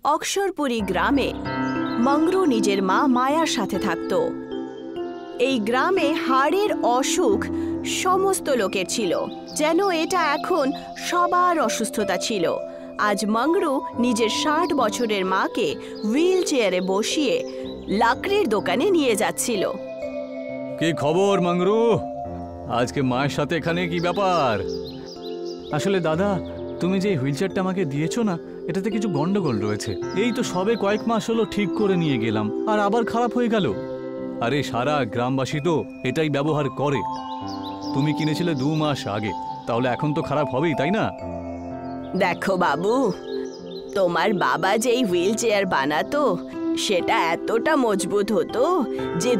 অক্ষরপুরী গ্রামে মংরু নিজের মা মায়ার সাথে থাকত। এই গ্রামে হাড়ের অসুখ সমস্ত লোকের ছিল, যেন এটা এখন সবার অসুস্থতা ছিল। আজ মংরু নিজের 60 বছরের মাকে হুইল চেয়ারে বসিয়ে লাকড়ির দোকানে নিয়ে যাচ্ছিল। কি খবর মংরু? আজকে মায়ের সাথে এখানে কি ব্যাপার? আসলে দাদা, তুমি যে হুইল চেয়ারটা আমাকে দিয়েছো না, এটাতে কিছু গন্ডগোল রয়েছে। এই তো সবে কয়েক মাস হলো ঠিক করে নিয়ে গেলাম, আর আবার খারাপ হয়ে গেল। আরে সারা গ্রামবাসী তো এটাই ব্যবহার করে। তুমি কিনেছিলে 2 মাস আগে, তাহলে এখন তো খারাপ হবেই, তাই না? দেখো বাবু, তোমার বাবা যেই হুইল চেয়ার বানাতো সেটা এতটা মজবুত হতো যে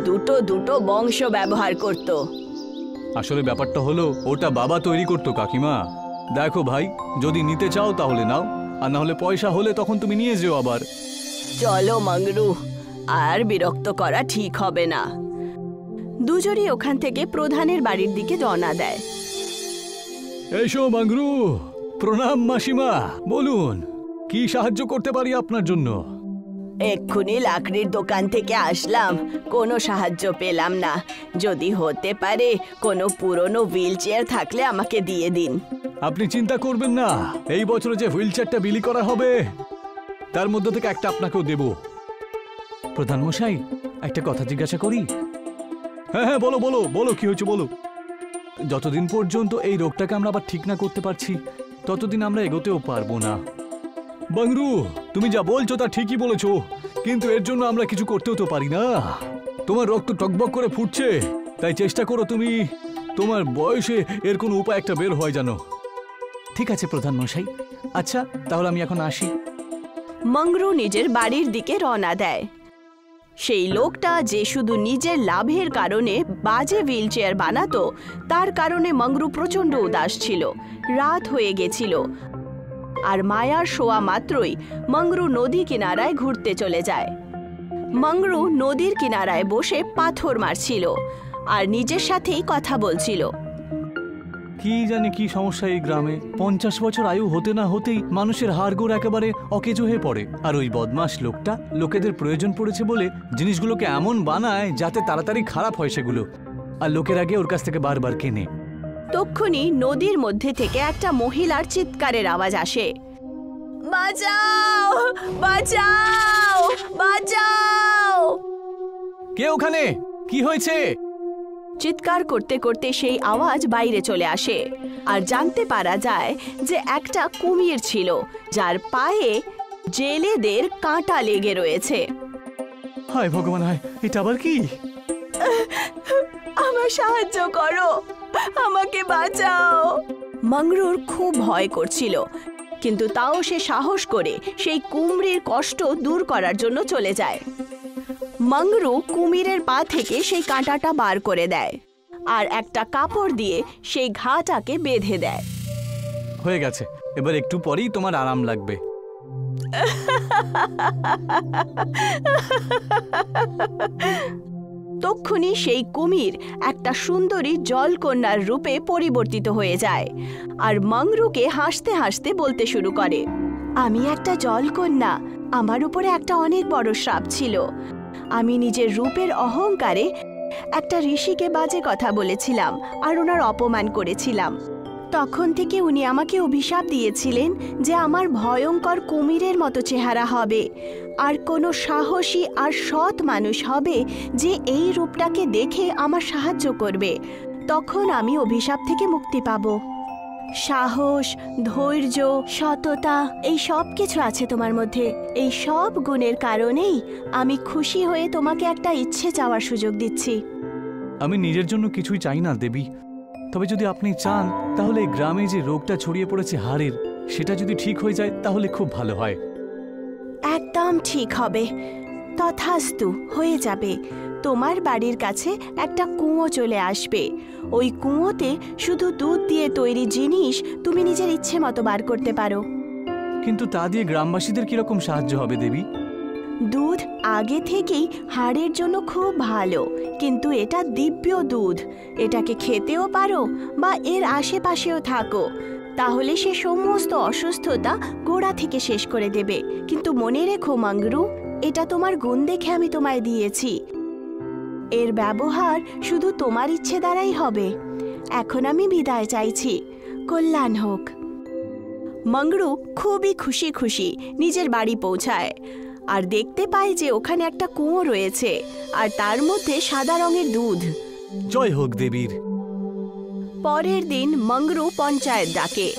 দুটো বংশ ব্যবহার করত। আসলে ব্যাপারটা হলো ওটা বাবা তৈরি করতো কাকিমা। দেখো ভাই, যদি নিতে চাও তাহলে নাও, আর না হলে পয়সা হলে তখন তুমি নিয়ে যেও আবার। চলো মংরু, আর বিরক্ত করা ঠিক হবে না। দুজনই ওখান থেকে প্রধানের বাড়ির দিকে রওনা দেয়। এসো মংরু। প্রণাম মাসিমা, বলুন কি সাহায্য করতে পারি আপনার জন্য? এক্ষুনি লাকড়ির দোকান থেকে আসলাম, কোনো সাহায্য পেলাম না। যদি হতে পারে কোনো পুরনো হুইল চেয়ার থাকলে আমাকে দিয়ে দিন। আপনি চিন্তা করবেন না, এই বছরে যে হুইল চেয়ারটা বিলি করা হবে তার মধ্যে থেকে একটা আপনাকেও দেব। প্রধান মশাই, একটা কথা জিজ্ঞাসা করি? হ্যাঁ হ্যাঁ, বলো বলো বলো, কি হয়েছে বলো। যতদিন পর্যন্ত এই রোগটাকে আমরা আবার ঠিক না করতে পারছি, ততদিন আমরা এগোতেও পারবো না। মংরু, তুমি যা বলছো তা ঠিকই বলেছো, কিন্তু এর জন্য আমরা কিছু করতেও তো পারি না। তোমার রক্ত টকবক করে ফুটছে, তাই চেষ্টা করো তুমি তোমার বয়সে এর কোনো উপায় একটা বের হয় জানো। ঠিক আছে প্রধান মশাই, আচ্ছা তাহলে আমি এখন আসি। মংরু নিজের বাড়ির দিকে রওনা দেয়। সেই লোকটা যে শুধু নিজের লাভের কারণে বাজে হুইল চেয়ার বানাতো, তার কারণে মংরু প্রচন্ড উদাস ছিল। রাত হয়ে গেছিল, আর মায়ার শোয়া মাত্রই মংরু নদী কিনারায় ঘুরতে চলে যায়। মংরু নদীর কিনারায় বসে পাথর মারছিল আর নিজের সাথেই কথা বলছিল। কি জানি কি সমস্যা এই গ্রামে, 50 বছর আয়ু হতে না হতেই মানুষের হাড়গোড় একেবারে অকেজো হয়ে পড়ে। আর ওই বদমাশ লোকটা লোকেদের প্রয়োজন পড়েছে বলে জিনিসগুলোকে এমন বানায় যাতে তাড়াতাড়ি খারাপ হয় সেগুলো, আর লোকের আগে ওর কাছ থেকে বারবার কেনে। তক্ষুনি নদীর মধ্যে থেকে একটা মহিলার চিৎকারের আওয়াজ আসে। বাঁচাও, বাঁচাও, বাঁচাও! কে ওখানে? কি হয়েছে? চিৎকার করতে করতে সেই আওয়াজ বাইরে চলে আসে, আর জানতে পারা যায় যে একটা কুমির ছিল, যার পায়ে জেলেদের কাঁটা লেগে রয়েছে। হায় ভগবান, হায়, এটা আবার কি? আমার সাহায্য করো, আমাকে বাঁচাও। মংরুর খুব ভয় করছিল, কিন্তু তাও সে সাহস করে সেই কুমিরের কষ্ট দূর করার জন্য চলে যায়। মংরু কুমিরের পা থেকে সেই কাঁটাটা বার করে দেয় আর একটা কাপড় দিয়ে সেই ঘাটাকে বেঁধে দেয়। হয়ে গেছে, এবার একটু পরেই তোমার আরাম লাগবে। তক্ষুনি সেই কুমির একটা সুন্দরী জলকন্যার রূপে পরিবর্তিত হয়ে যায় আর মংরুকে হাসতে হাসতে বলতে শুরু করে, আমি একটা জলকন্যা, আমার উপরে একটা অনেক বড় শ্রাপ ছিল। আমি নিজের রূপের অহংকারে একটা ঋষিকে বাজে কথা বলেছিলাম আর ওনার অপমান করেছিলাম। তখন থেকে উনি আমাকে অভিশাপ দিয়েছিলেন যে আমার ভয়ঙ্কর কুমিরের মতো চেহারা হবে, আর কোনো সাহসী আর সৎ মানুষ হবে যে এই রূপটাকে দেখে আমার সাহায্য করবে। তখন আমি অভিশাপ থেকে মুক্তি পাব। সাহস, ধৈর্য, সততা, এই সব কিছু আছে তোমার মধ্যে। এই সব গুণের কারণেই আমি খুশি হয়ে তোমাকে একটা ইচ্ছে চাওয়ার সুযোগ দিচ্ছি। আমি নিজের জন্য কিছুই চাই না দেবী, তবে যদি আপনি চান তাহলে এই গ্রামে যে রোগটা ছড়িয়ে পড়েছে হাড়ের, সেটা যদি ঠিক হয়ে যায় তাহলে খুব ভালো হয়। একদম ঠিক হবে, তথাস্তু, হয়ে যাবে। তোমার বাড়ির কাছে একটা কুয়ো চলে আসবে। ওই কুয়োতে শুধু দুধ দিয়ে তৈরি জিনিস তুমি নিজের ইচ্ছে মতো বার করতে পারো। কিন্তু তা দিয়ে গ্রামবাসীদের কিরকম সাহায্য হবে দেবী? দুধ আগে থেকেই হাড়ের জন্য খুব ভালো, কিন্তু এটা দিব্য দুধ। এটাকে খেতেও পারো বা এর আশেপাশেও থাকো, তাহলে সে সমস্ত অসুস্থতা গোড়া থেকে শেষ করে দেবে। কিন্তু মনে রেখো মাংরু, এটা তোমার গুণ দেখে আমি তোমায় দিয়েছি। এর ব্যবহার শুধু তোমার ইচ্ছে দ্বারাই হবে। এখন আমি বিদায় চাইছি। কল্যাণ হোক। মাংরু খুবই খুশি খুশি নিজের বাড়ি পৌঁছায় আর দেখতে পায় যে ওখানে একটা কুয়ো রয়েছে আর তার মধ্যে সাদা রঙের দুধ। জয় হোক দেবীর। পরের দিন মাংরু পঞ্চায়েত ডাকে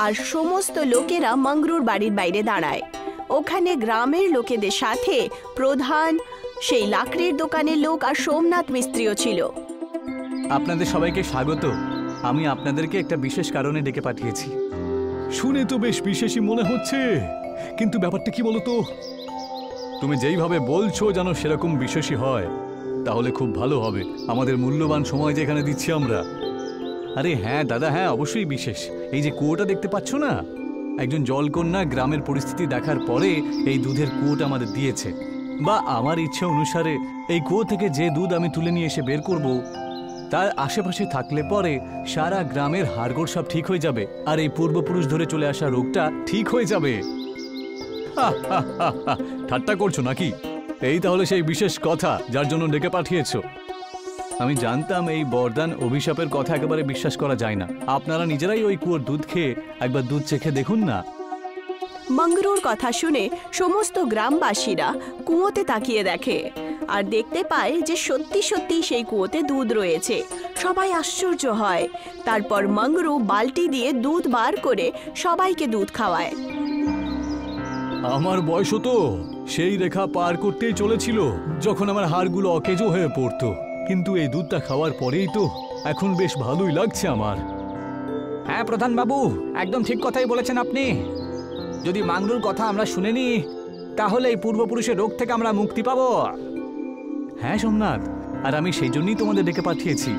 আর সমস্ত লোকেরা মাংরুর বাড়ির বাইরে দাঁড়ায়। ওখানে গ্রামের লোকেদের সাথে প্রধান, সেই লাকড়ির দোকানের লোক আর সোমনাথ মিস্ত্রিও ছিল। আপনাদের সবাইকে স্বাগত। আমি আপনাদেরকে একটা বিশেষ কারণে ডেকে পাঠিয়েছি। শুনে তো বেশ বিশেষই মনে হচ্ছে, কিন্তু ব্যাপারটা কি বলতো? তুমি যেইভাবে বলছো যেন সেরকম বিশেষই হয়, তাহলে খুব ভালো হবে। আমাদের মূল্যবান সময় যেখানে দিচ্ছি আমরা। আরে হ্যাঁ দাদা, হ্যাঁ অবশ্যই বিশেষ। এই যে কুয়োটা দেখতে পাচ্ছ না, একজন জলকন্যা গ্রামের পরিস্থিতি দেখার পরে এই দুধের কুয়োটা আমাদের দিয়েছে। বা আমার ইচ্ছে অনুসারে এই কুয়ো থেকে যে দুধ আমি তুলে নিয়ে এসে বের করব, তার আশেপাশে থাকলে পরে সারা গ্রামের হাড়গোড় সব ঠিক হয়ে যাবে আর এই পূর্বপুরুষ ধরে চলে আসা রোগটা ঠিক হয়ে যাবে। ঠাট্টা করছো নাকি? এই তাহলে সেই বিশেষ কথা যার জন্য ডেকে পাঠিয়েছো। আমি জানতাম এই বরদান অভিশাপের কথা একেবারে বিশ্বাস করা যায় না। আপনারা নিজেরাই ওই কুয়োর দুধ খেয়ে একবার দুধ চেখে দেখুন না। মাংরুর কথা শুনে সমস্ত গ্রামবাসীরা কুয়োতে তাকিয়ে দেখে আর দেখতে পায় যে সত্যি সত্যি সেই কুয়োতে দুধ রয়েছে। সবাই আশ্চর্য হয়। তারপর মাংরু বালতি দিয়ে দুধ বার করে সবাইকে দুধ খাওয়ায়। আমার বয়সও তো সেই রেখা পার করতেই চলেছিল যখন আমার হাড়গুলো অকেজো হয়ে পড়তো, কিন্তু এই দুধটা খাওয়ার পরেই তো এখন বেশ ভালোই লাগছে আমার। হ্যাঁ প্রধান বাবু, একদম ঠিক কথাই বলেছেন আপনি। যদি মাংরুর কথা আমরা শুনে নিই, তাহলে এই পূর্বপুরুষের রোগ থেকে আমরা মুক্তি পাবো। হ্যাঁ সোমনাথ, আর আমি সেই জন্যই তোমাদের ডেকে পাঠিয়েছি।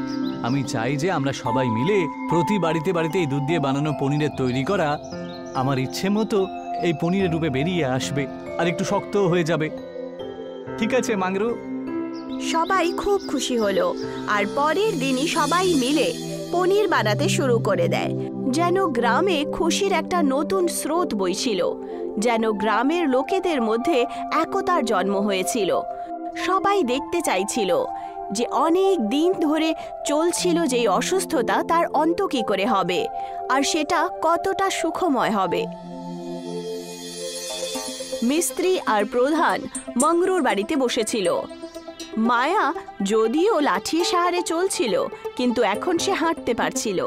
আমি চাই যে আমরা সবাই মিলে প্রতি বাড়িতে বাড়িতে এই দুধ দিয়ে বানানো পনিরের তৈরি করা আমার ইচ্ছে মতো এই পনিরের রূপে বেরিয়ে আসবে আর একটু শক্ত হয়ে যাবে। ঠিক আছে মাংরু? সবাই খুব খুশি হলো আর পরের দিনই সবাই মিলে পনির বানাতে শুরু করে দেয়। যেন গ্রামে খুশির একটা নতুন স্রোত বইছিল, যেন গ্রামের লোকেদের মধ্যে একতার জন্ম হয়েছিল। সবাই দেখতে চাইছিল যে অনেক দিন ধরে চলছিল যে অসুস্থতা, তার অন্ত কী করে হবে আর সেটা কতটা সুখময় হবে। মিস্ত্রি আর প্রধান মাংরুর বাড়িতে বসেছিল। মায়া যদিও লাঠির সাহায্যে চলছিল, কিন্তু এখন সে হাঁটতে পারছিল।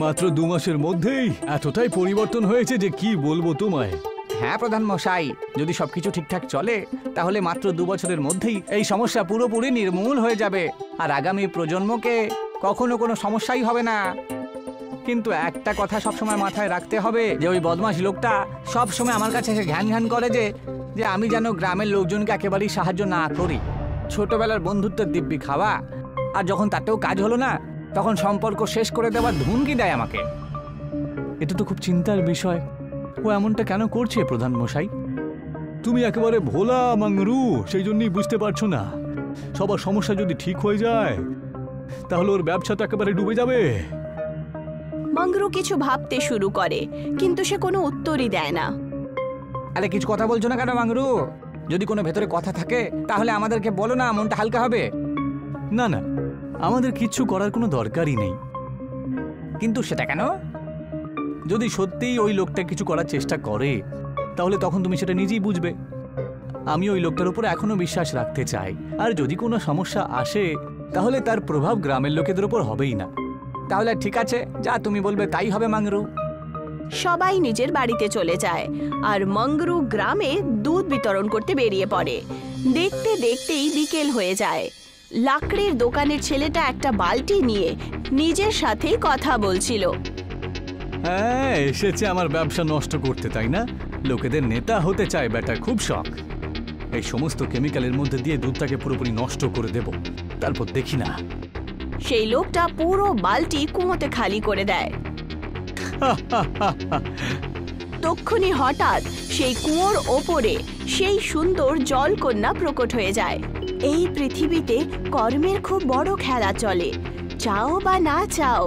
মাত্র 2 মাসের মধ্যেই এতটাই পরিবর্তন হয়েছে যে কি বলবো তোমায়। হ্যাঁ প্রধান মশাই, যদি সবকিছু ঠিকঠাক চলে তাহলে মাত্র 2 বছরের মধ্যেই এই সমস্যা পুরোপুরি নির্মূল হয়ে যাবে আর আগামী প্রজন্মকে কখনো কোনো সমস্যাই হবে না। কিন্তু একটা কথা সবসময় মাথায় রাখতে হবে যে ওই বদমাশ লোকটা সবসময় আমার কাছে এসে ঘ্যান ঘ্যান করে যে আমি যেন গ্রামের লোকজনকে একেবারেই সাহায্য না করি। ছোটবেলার বন্ধুত্বের দিব্যি খাওয়া, আর যখন তাতেও কাজ হলো না তখন সম্পর্ক শেষ করে দেওয়ার ধুমকি দেয় আমাকে। এটা তো খুব চিন্তার বিষয়। ও এমনটা কেন করছে প্রধান মশাই? তুমি একেবারে ভোলা মাংরু, সেই জন্যই বুঝতে পারছো না। সবার সমস্যা যদি ঠিক হয়ে যায় তাহলে ওর ব্যবসা তো একেবারে ডুবে যাবে। মাংরু কিছু ভাবতে শুরু করে, কিন্তু সে কোনো উত্তরই দেয় না। আরে কিছু কথা বলছো না কেন মাংরু? যদি কোনো ভেতরে কথা থাকে তাহলে আমাদেরকে বলো না, মনটা হালকা হবে। না না, আমাদের কিচ্ছু করার কোনো দরকারই নেই। কিন্তু সেটা কেন? যদি সত্যিই ওই লোকটা কিছু করার চেষ্টা করে তাহলে তখন তুমি সেটা নিজেই বুঝবে। আমি ওই লোকটার উপর এখনো বিশ্বাস রাখতে চাই, আর যদি কোনো সমস্যা আসে তাহলে তার প্রভাব গ্রামের লোকেদের উপর হবেই না। তাহলে ঠিক আছে, যা তুমি বলবে তাই হবে মাংরু। সবাই নিজের বাড়িতে চলে যায় আর মাংরু গ্রামে দুধ বিতরণ করতে বেরিয়ে পড়ে। দেখতে দেখতেই বিকেল হয়ে যায়। লাকড়ির দোকানের ছেলেটা একটা বালতি নিয়ে নিজের সাথেই কথা বলছিল। হ্যাঁ, এসেছে আমার ব্যবসা নষ্ট করতে, তাই না? লোকেদের নেতা হতে চায় বেটার খুব শখ। এই সমস্ত কেমিক্যালের মধ্যে দিয়ে দুধটাকে পুরোপুরি নষ্ট করে দেব, তারপর দেখি না। সেই লোকটা পুরো বালতি কুয়োতে খালি করে দেয়। তক্ষুনি হঠাৎ সেই কুয়োর ওপরে সেই সুন্দর জলকন্যা প্রকট হয়ে যায়। এই পৃথিবীতে কর্মের খুব বড় খেলা চলে। চাও বা না চাও,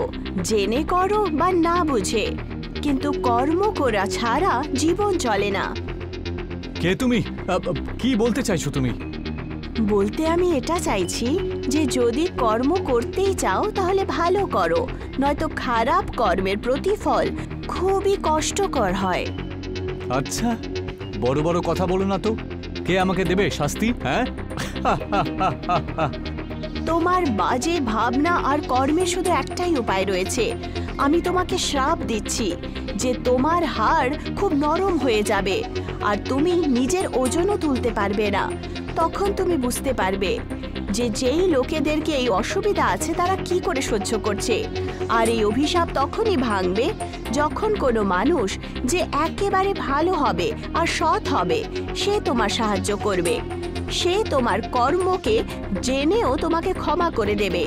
জেনে করো বা না বুঝে, কিন্তু কর্ম করা ছাড়া জীবন চলে না। কে তুমি? কি বলতে চাইছো তুমি? বলতে আমি এটা চাইছি যে যদি কর্ম করতেই চাও তাহলে ভালো করো, নয়তো খারাপ কর্মের প্রতিফল খুবই কষ্টকর হয়। আচ্ছা, বড় বড় কথা বলো না তো। কে আমাকে দেবে শাস্তি? হ্যাঁ, তোমার বাজে ভাবনা আর কর্মের শুধু একটাই উপায় রয়েছে। আমি তোমাকে শ্রাপ দিচ্ছি যে তোমার হাড় খুব নরম হয়ে যাবে আর তুমি নিজের ওজনও তুলতে পারবে না। তখন তুমি বুঝতে পারবে যে যেই লোকেদেরকে এই অসুবিধা আছে তারা কি করে সহ্য করছে। আর এই অভিশাপ তখনই ভাঙবে যখন কোনো মানুষ যে একেবারে ভালো হবে আর সৎ হবে সে তোমার সাহায্য করবে। সে তোমার কর্মকে জেনেও তোমাকে ক্ষমা করে দেবে।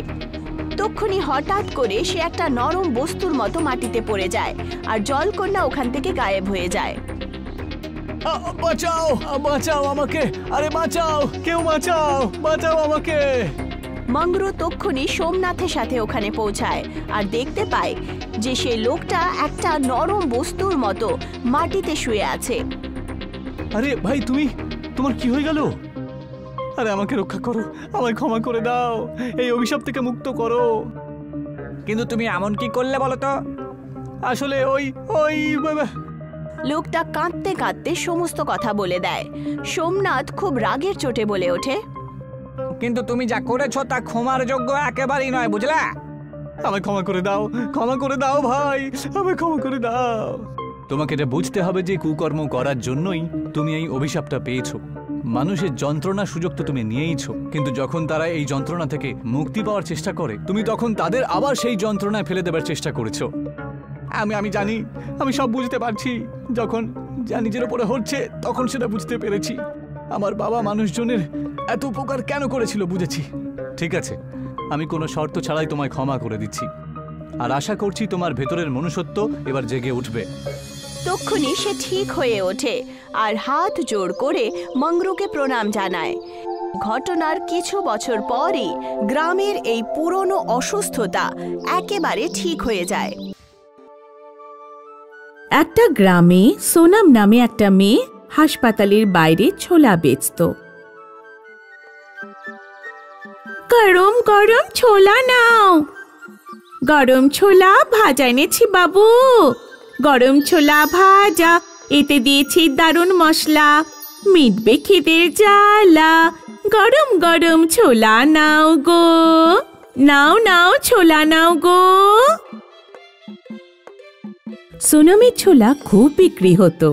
তক্ষুনি হঠাৎ করে সে একটা নরম বস্তুর মতো মাটিতে পড়ে যায় আর জলকন্যা ওখান থেকে গায়েব হয়ে যায়। বাঁচাও, বাঁচাও আমাকে! আরে বাঁচাও, কেউ বাঁচাও, বাঁচাও আমাকে! মংরু তক্ষুনি সোমনাথের সাথে ওখানে পৌঁছায় আর দেখতে পায় যে সে লোকটা একটা নরম বস্তুর মতো মাটিতে শুয়ে আছে। আরে ভাই, তোমার কি হয়ে গেল? আরে আমাকে রক্ষা করো, আমায় ক্ষমা করে দাও, এই অভিশাপ থেকে মুক্ত করো। কিন্তু তুমি এমন কি করলে বলো তো? আসলে ওই লোকটা কাঁদতে কাঁদতে সমস্ত কথা বলে দেয়। সোমনাথ খুব রাগের চোটে বলে ওঠে, কিন্তু তুমি যা করেছো তা ক্ষমার যোগ্য একেবারেই নয়, বুঝলা? আমায় ক্ষমা করে দাও, ক্ষমা করে দাও ভাই, আমায় ক্ষমা করে দাও। তোমাকে এটা বুঝতে হবে যে কুকর্ম করার জন্যই তুমি এই অভিশাপটা পেয়েছো। মানুষের যন্ত্রণার সুযোগ তো তুমি নিয়েইছো, কিন্তু যখন তারা এই যন্ত্রণা থেকে মুক্তি পাওয়ার চেষ্টা করে তুমি তখন তাদের আবার সেই যন্ত্রণায় ফেলে দেবার চেষ্টা করেছো। আমি জানি, আমি সব বুঝতে পারছি। যখন যা নিজের উপরে হচ্ছে তখন সেটা বুঝতে পেরেছি। আমার বাবা মানুষজনের এত উপকার কেন করেছিল বুঝেছি। ঠিক আছে, আমি কোনো শর্ত ছাড়াই তোমায় ক্ষমা করে দিচ্ছি আর আশা করছি তোমার ভেতরের মনুষ্যত্ব এবার জেগে উঠবে। তক্ষুনি সে ঠিক হয়ে ওঠে আর হাত জোড় করে মংরুকে প্রণাম জানায়। ঘটনার কিছু বছর পরই গ্রামের এই পুরনো অসুস্থতা একেবারে ঠিক হয়ে যায়। একটা গ্রামে সোনাম নামে একটা মেয়ে হাসপাতালের বাইরে ছোলা বেচত। গরম গরম ছোলা নাও, গরম ছোলা ভাজা এনেছি বাবু, গরম ছোলা ভাজা, এতে দিয়েছি দারুণ মশলা, মিটবে খিদের জ্বালা, গরম গরম ছোলা নাও গো, নাও নাও ছোলা নাও গো। সোনামের ছোলা খুব বিক্রি হতো।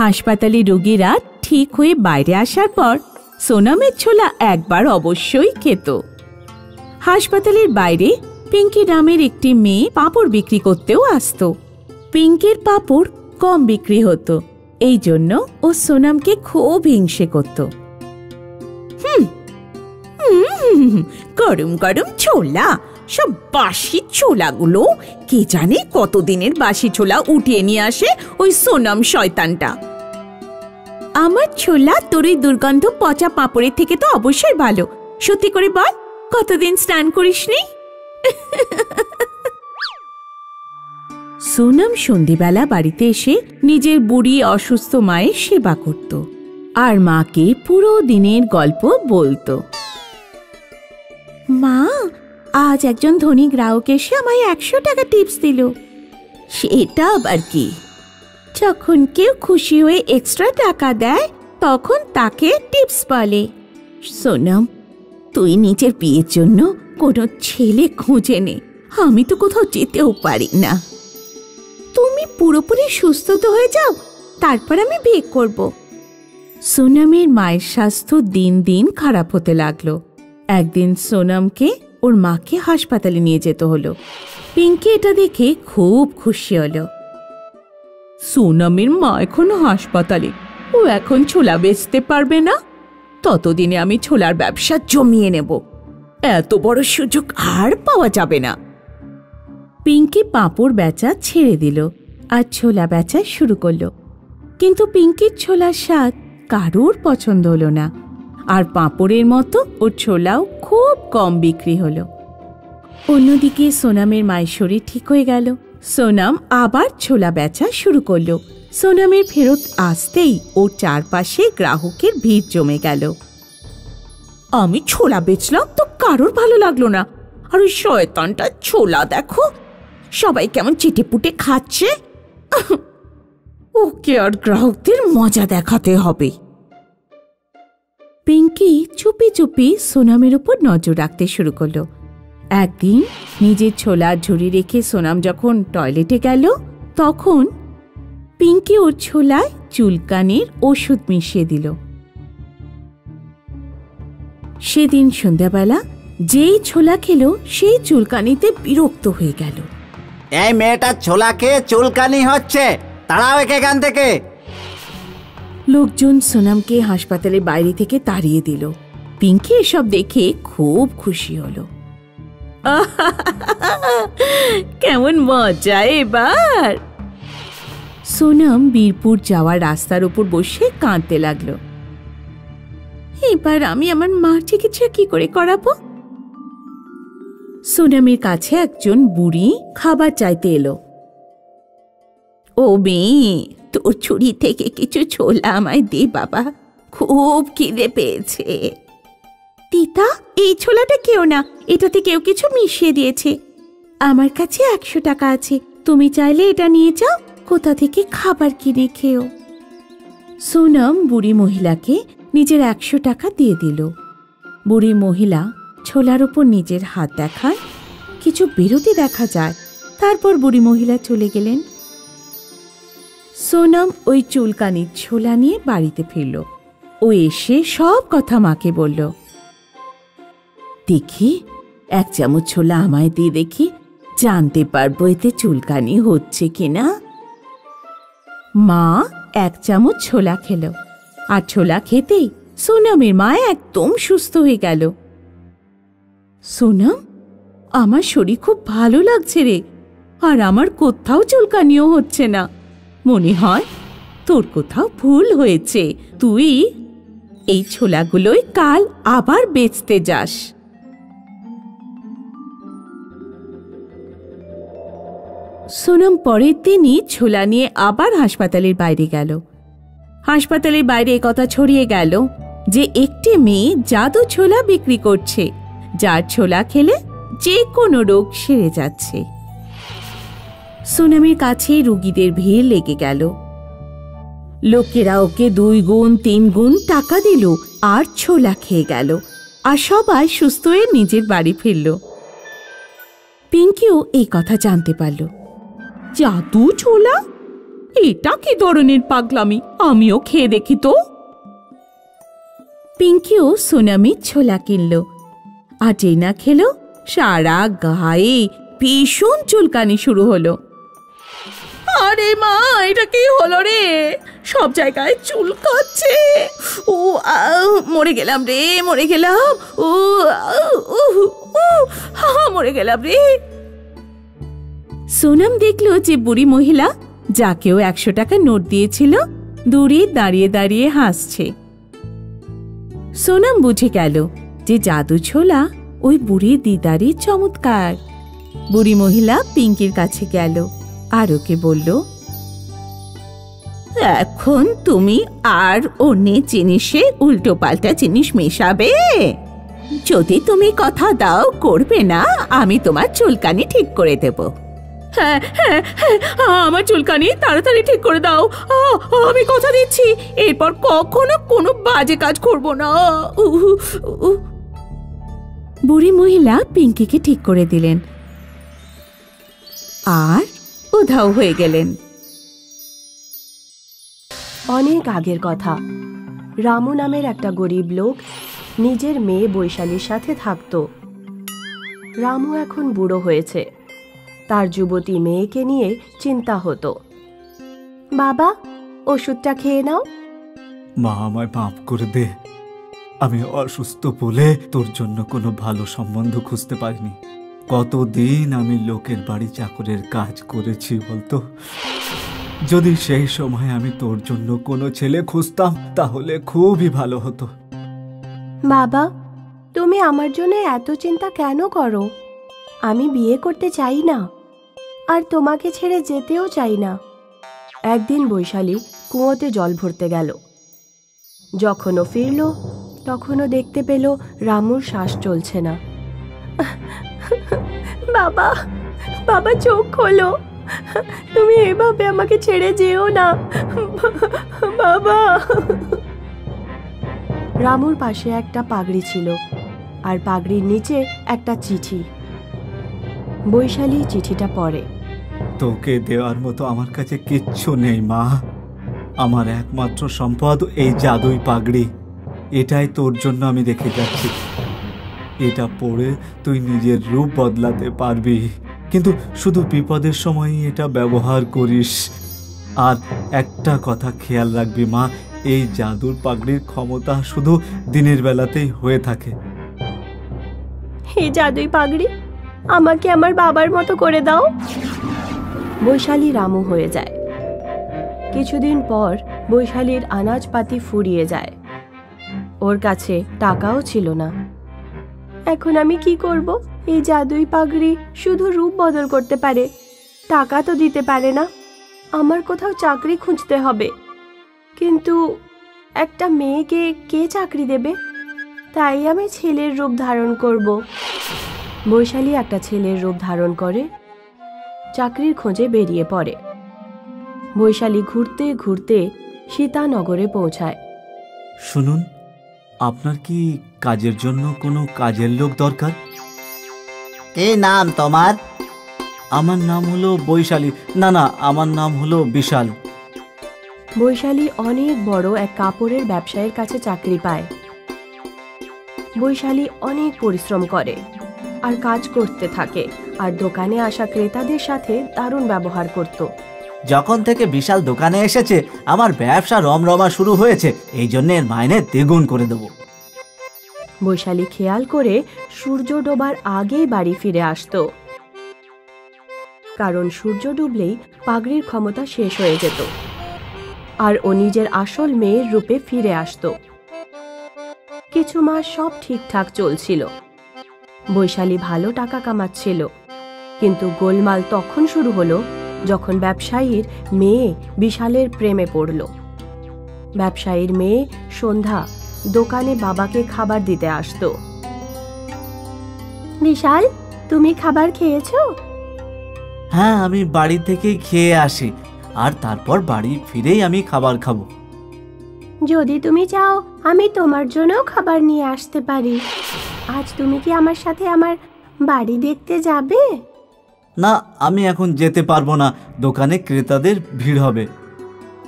হাসপাতালে রোগীরা ঠিক হয়ে বাইরে আসার পর সোনামের ছোলা একবার অবশ্যই খেত। হাসপাতালের বাইরে পিঙ্কি নামের একটি মেয়ে পাঁপড় বিক্রি করতেও আসতো। পিঙ্কির পাঁপড় কম বিক্রি হতো, এই জন্য ও সোনামকে খুব হিংসে করত। গরম গরম ছোলা, সব বাসি ছোলাগুলো কে জানে কতদিনের বাসি ছোলা উঠিয়ে নিয়ে আসে ওই সোনাম শয়তানটা। আমার ছোলা তোর ওই দুর্গন্ধ পচা পাঁপড়ের থেকে তো অবশ্যই ভালো। সত্যি করে বল, কতদিন স্নান করিসনি? সোনাম সন্ধ্যেবেলা বাড়িতে এসে নিজের বুড়ি অসুস্থ মায়ের সেবা করত আর মাকে পুরো দিনের গল্প বলতো। মা, আজ একজন ধনী গ্রাহক এসে আমায় 100 টাকা টিপস দিল। সেটা আবার কি? যখন কেউ খুশি হয়ে এক্সট্রা টাকা দেয় তখন তাকে টিপস বলে। সোনাম, তুই নিজের বিয়ের জন্য কোনো ছেলে খুঁজে নে, আমি তো কোথাও যেতেও পারি না। তুমি পুরোপুরি সুস্থ তো হয়ে যাও, তারপর আমি বিয়ে করব। সোনামের মায়ের স্বাস্থ্য দিন দিন খারাপ হতে লাগলো। একদিন সোনামকে ওর মাকে হাসপাতালে নিয়ে যেতে হলো। পিঙ্কি এটা দেখে খুব খুশি হলো। সোনামের মা এখন হাসপাতালে, ও এখন ছোলা বেচতে পারবে না, ততদিনে আমি ছোলার ব্যবসা জমিয়ে নেব। এত বড় সুযোগ আর পাওয়া যাবে না। পিঙ্কি পাঁপড় বেচা ছেড়ে দিল আর ছোলা বেচা শুরু করলো। কিন্তু পিঙ্কির ছোলার স্বাদ কারোর পছন্দ হলো না, আর পাঁপড়ের মতো ওর ছোলাও খুব কম বিক্রি হলো। অন্যদিকে সোনামের মায়ের শরীর ঠিক হয়ে গেল। সোনাম আবার ছোলা বেচা শুরু করলো। সোনামের ফেরত আসতেই ওর চারপাশে গ্রাহকের ভিড় জমে গেল। আমি ছোলা বেচলাম তো কারোর ভালো লাগলো না, আর ওই শয়তানটা ছোলা দেখো সবাই কেমন চেটেপুটে খাচ্ছে। ওকে আর গ্রাহকদের মজা দেখাতে হবে। পিঙ্কি চুপি চুপি সোনামের উপর নজর রাখতে শুরু করলো। একদিন নিজের ছোলার ঝুড়ি রেখে সোনাম যখন টয়লেটে গেল, তখন পিঙ্কি ওর ছোলায় চুলকানির ওষুধ মিশিয়ে দিল। সেদিন সন্ধ্যাবেলা যেই ছোলা খেলো সেই চুলকানিতে বিরক্ত হয়ে গেল। এই মেয়েটার ছোলা খেয়ে চুলকানি হচ্ছে, তাড়াও একে এখান থেকে। লোকজন সোনামকে হাসপাতালের বাইরে থেকে তাড়িয়ে দিল। পিঙ্কি এসব দেখে খুব খুশি হলো। কেমন মজা এবার। সোনাম বীরপুর যাওয়ার রাস্তার উপর বসে কাঁদতে লাগলো। এবার আমি আমার মার চিকিৎসা কি করে করাবো? সোনামের কাছে একজন বুড়ি খাবার চাইতে এলো। ও মেয়ে, তোর ছুরি থেকে কিছু ছোলা আমায় দে বাবা, খুব খিদে পেয়েছে। তিতা, এই ছোলাটা কেউ না, এটাতে কেউ কিছু মিশিয়ে দিয়েছে। আমার কাছে 100 টাকা আছে, তুমি চাইলে এটা নিয়ে যাও, কোথা থেকে খাবার কিনে খেও। সোনাম বুড়ি মহিলাকে নিজের 100 টাকা দিয়ে দিল। বুড়ি মহিলা ছোলার উপর নিজের হাত দেখান, কিছু বিরতি দেখা যায়। তারপর বুড়ি মহিলা চলে গেলেন। সোনাম ওই চুলকানির ছোলা নিয়ে বাড়িতে ফিরল। ও এসে সব কথা মাকে বলল। দেখি 1 চামচ ছোলা আমায় দিয়ে দেখি, জানতে পারবো এতে চুলকানি হচ্ছে কিনা। মা 1 চামচ ছোলা খেল, আর ছোলা খেতেই সোনামের মা একদম সুস্থ হয়ে গেল। সোনাম, আমার শরীর খুব ভালো লাগছে রে, আর আমার কোথাও চুলকানিও হচ্ছে না। মনে হয় তোর কোথাও ভুল হয়েছে, তুই এই ছোলাগুলোই কাল আবার বেচতে যাস। সোনাম পরের দিনই ছোলা নিয়ে আবার হাসপাতালের বাইরে গেল। হাসপাতালের বাইরে কথা ছড়িয়ে গেল যে একটি মেয়ে জাদু ছোলা বিক্রি করছে, যার ছোলা খেলে যে কোনো রোগ সেরে যাচ্ছে। সোনামের কাছে রোগীদের ভিড় লেগে গেল। লোকেরা ওকে 2 গুণ 3 গুণ টাকা দিল আর ছোলা খেয়ে গেল, আর সবাই সুস্থ হয়ে নিজের বাড়ি ফিরল। পিঙ্কিও এই কথা জানতে পারল। জাদু ছোলা, এটা কি ধরনের পাগলামি, আমিও খেয়ে দেখি তো। পিঙ্কিও সোনামির ছোলা কিনল, আর যেই না খেলো সারা গায়ে ভীষণ চুলকানি শুরু হলো। আরে মা, এটা কি হলো রে, সব জায়গায় চুলকাচ্ছে। ও মরে গেলাম রে, মরে গেলাম। ও মরে গেলাম রে। সোনাম দেখলো যে বুড়ি মহিলা, যাকেও 100 টাকা নোট দিয়েছিল, দূরে দাঁড়িয়ে দাঁড়িয়ে হাসছে। সোনাম বুঝে গেল যে জাদু ছোলা ওই বুড়ি দিদারই চমৎকার। বুড়ি মহিলা পিঙ্কির কাছে গেল আর ওকে বলল, এখন তুমি আর অন্য জিনিসে উল্টো পাল্টা জিনিস মেশাবে? যদি তুমি কথা দাও করবে না, আমি তোমার চুলকানি ঠিক করে দেব। হ্যাঁ হ্যাঁ হ্যাঁ, আমার চুলকানি তাড়াতাড়ি ঠিক করে দাও, আমি কথা দিচ্ছি এরপর কখনো কোনো বাজে কাজ করব না। বুড়ি মহিলা পিঙ্কিকে ঠিক করে দিলেন আর উধাও হয়ে গেলেন। অনেক আগের কথা। রামু নামের একটা গরিব লোক নিজের মেয়ে বৈশালীর সাথে থাকত। রামু এখন বুড়ো হয়েছে, তার যুবতী মেয়েকে নিয়ে চিন্তা হতো। বাবা, ওষুধটা খেয়ে নাও। মা, আমায় মাফ করে দে, আমি অসুস্থ বলে তোর জন্য কোনো ভালো সম্বন্ধ খুঁজতে পারিনি। কতদিন আমি লোকের বাড়ি চাকরের কাজ করেছি বলতো। যদি সেই সময় আমি তোর জন্য কোনো ছেলে খুঁজতাম তাহলে খুবই ভালো হতো। বাবা, তুমি আমার জন্য এত চিন্তা কেন করো? আমি বিয়ে করতে চাই না। আর তোমাকে ছেড়ে যেতেও চাই না। একদিন বৈশালী কুয়োতে জল ভরতে গেল। যখন ও ফিরল তখনও দেখতে পেল রামুর শ্বাস চলছে না। বাবা, বাবা চোখ খোলো, তুমি এভাবে আমাকে ছেড়ে যেও না বাবা। রামুর পাশে একটা পাগড়ি ছিল, আর পাগড়ির নিচে একটা চিঠি। বৈশালী চিঠিটা পড়ে। তোকে দেওয়ার মতো আমার কাছে কিচ্ছু নেই মা। আমার একমাত্র সম্পদ এই জাদুই পাগড়ি। এটাই তোর জন্য আমি রেখে যাচ্ছি। এটা পরে তুই নিজের রূপ বদলাতে পারবি, কিন্তু শুধু বিপদের সময়ই এটা ব্যবহার করিস। আর একটা কথা খেয়াল রাখবি মা, এই জাদুর পাগড়ির ক্ষমতা শুধু দিনের বেলাতেই হয়ে থাকে। এই জাদুই পাগড়ি আমাকে আমার বাবার মতো করে দাও। বৈশালী রামু হয়ে যায়। কিছুদিন পর বৈশালীর আনাজপাতি ফুরিয়ে যায়। ওর কাছে টাকাও ছিল না। এখন আমি কি করব? এই জাদুই পাগড়ি শুধু রূপ বদল করতে পারে, টাকা তো দিতে পারে না। আমার কোথাও চাকরি খুঁজতে হবে, কিন্তু একটা মেয়েকে কে চাকরি দেবে? তাই আমি ছেলের রূপ ধারণ করব। বৈশালী একটা ছেলের রূপ ধারণ করে চাকরির খোঁজে বেরিয়ে পড়ে। বৈশালী ঘুরতে ঘুরতে সীতানগরে পৌঁছায়। শুনুন, আপনার কি কাজের জন্য কোনো কাজের লোক দরকার? কি নাম তোমার? আমার নাম হলো বৈশালী। না না, আমার নাম হলো বিশাল। বৈশালী অনেক বড় এক কাপড়ের ব্যবসায়ীর কাছে চাকরি পায়। বৈশালী অনেক পরিশ্রম করে আর কাজ করতে থাকে, আর দোকানে আসা ক্রেতাদের সাথে দারুণ ব্যবহার করত। যখন থেকে বিশাল দোকানে এসেছে আমার ব্যবসা রমরমা শুরু হয়েছে, এই জন্য এর মাইনে দ্বিগুণ করে দেবো। বৈশালী খেয়াল করে সূর্য ডোবার আগেই বাড়ি ফিরে আসতো, কারণ সূর্য ডুবলেই পাগড়ির ক্ষমতা শেষ হয়ে যেত আর ও নিজের আসল মেয়ের রূপে ফিরে আসতো। কিছু মাস সব ঠিকঠাক চলছিল। বৈশালী ভালো টাকা কামাচ্ছিল, কিন্তু গোলমাল তখন শুরু হলো যখন ব্যবসায়ীর মেয়ে বিশালের প্রেমে পড়ল। ব্যবসায়ীর মেয়ে সন্ধ্যা দোকানে বাবাকে খাবার দিতে আসতো। বিশাল, তুমি খাবার খেয়েছো? হ্যাঁ, আমি বাড়ি থেকেই খেয়ে আসি, আর তারপর বাড়ি ফিরেই আমি খাবার খাবো। যদি তুমি চাও আমি তোমার জন্যও খাবার নিয়ে আসতে পারি। আজ তুমি কি আমার সাথে আমার বাড়ি দেখতে যাবে? না, আমি এখন যেতে পারবো না, দোকানে ক্রেতাদের ভিড় হবে।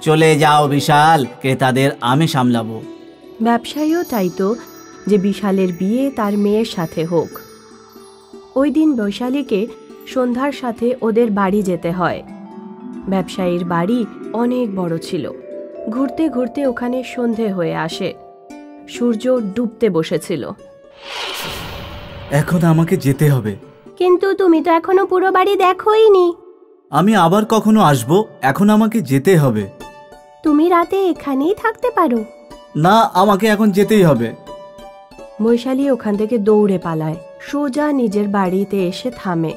চলে যাও বিশাল, ক্রেতাদের আমি সামলাবো। ব্যবসায়ীও চাইতো যে বিশালের বিয়ে তার মেয়ের সাথে হোক। ওই দিন বৈশালীকে সন্ধ্যার সাথে ওদের বাড়ি যেতে হয়। ব্যবসায়ীর বাড়ি অনেক বড় ছিল। ঘুরতে ঘুরতে ওখানে সন্ধে হয়ে আসে। সূর্য ডুবতে বসেছিল। এখন আমাকে যেতে হবে। কিন্তু তুমি তো এখনো পুরো বাড়ি দেখোইনি। আমি আবার কখনো আসবো, এখন আমাকে যেতে হবে। তুমি রাতে এখানেই থাকতে পারো। না, আমাকে এখন যেতেই হবে। বৈশালী ওখান থেকে দৌড়ে পালায়, সোজা নিজের বাড়িতে এসে থামে।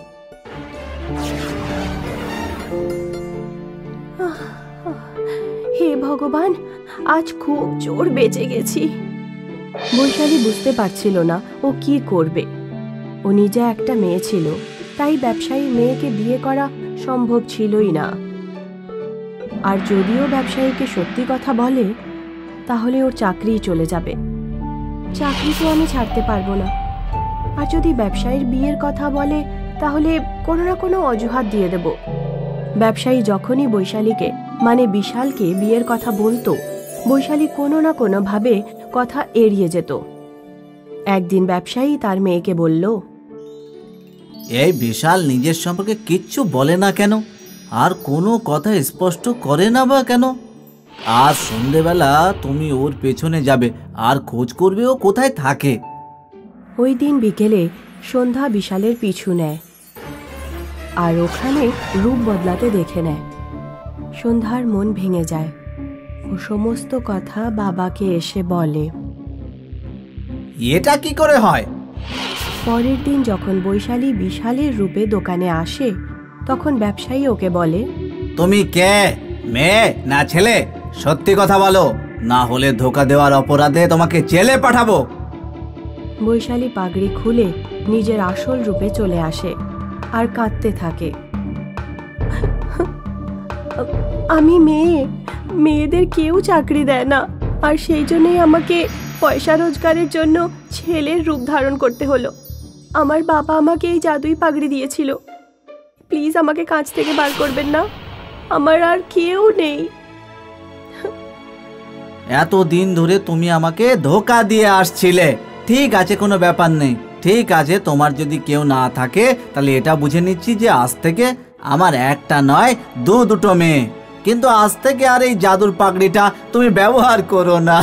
হে ভগবান, আজ খুব জোর বেঁচে গেছি। বৈশালী বুঝতে পারছিল না ও কি করবে। ও নিজে একটা মেয়ে ছিল, তাই ব্যবসায়ী মেয়েকে বিয়ে করা সম্ভব ছিলই না। আর যদিও ব্যবসায়ীকে সত্যি কথা বলে, তাহলে ওর চাকরিই চলে যাবে। চাকরি তো আমি ছাড়তে পারবো না। আর যদি ব্যবসায়ীর বিয়ের কথা বলে, তাহলে কোনো না কোনো অজুহাত দিয়ে দেব। ব্যবসায়ী যখনই বৈশালীকে মানে বিশালকে বিয়ের কথা বলতো, বৈশালী কোনো না কোনোভাবে কথা এড়িয়ে যেত। একদিন ব্যবসায়ী তার মেয়েকে বলল, এই বিশাল নিজের সম্পর্কে কিচ্ছু বলে না কেন, আর কোনো কথা স্পষ্ট করে না বা কেন? আজ সন্ধেবেলা তুমি ওর পেছনে যাবে আর খোঁজ করবে ও কোথায় থাকে। ওই দিন বিকেলে সন্ধ্যা বিশালের পিছু নেয় আর ওখানে রূপ বদলাতে দেখে নেয়। সন্ধ্যার মন ভেঙে যায়। ও সমস্ত কথা বাবাকে এসে বলে। এটা কি করে হয়? পরের দিন যখন বৈশালী বিশালের রূপে দোকানে আসে, তখন ব্যবসায়ী ওকে বলে, তুমি কে, মেয়ে না ছেলে? সত্যি কথা বলো, না হলে ধোকা দেওয়ার অপরাধে তোমাকে জেলে পাঠাবো। বৈশালী পাগড়ি খুলে নিজের আসল রূপে চলে আসে আর কাঁদতে থাকে। আমি মেয়ে, মেয়েদের কেউ চাকরি দেয় না, আর সেই জন্যই আমাকে পয়সা রোজগারের জন্য ছেলের রূপ ধারণ করতে হলো। আমার বাবা আমাকে এই জাদুই পাগড়ি দিয়েছিল। প্লিজ আমাকে কাঁচ থেকে বার করবেন না, আমার আর কেউ নেই। এতদিন ধরে তুমি আমাকে ধোকা দিয়ে আসছিলে। ঠিক আছে, কোনো ব্যাপার নেই। ঠিক আছে, তোমার যদি কেউ না থাকে তাহলে এটা বুঝে নিচ্ছি যে আজ থেকে আমার একটা নয় দুটো মেয়ে। কিন্তু আজ থেকে আর এই জাদুর পাগড়িটা তুমি ব্যবহার করো না।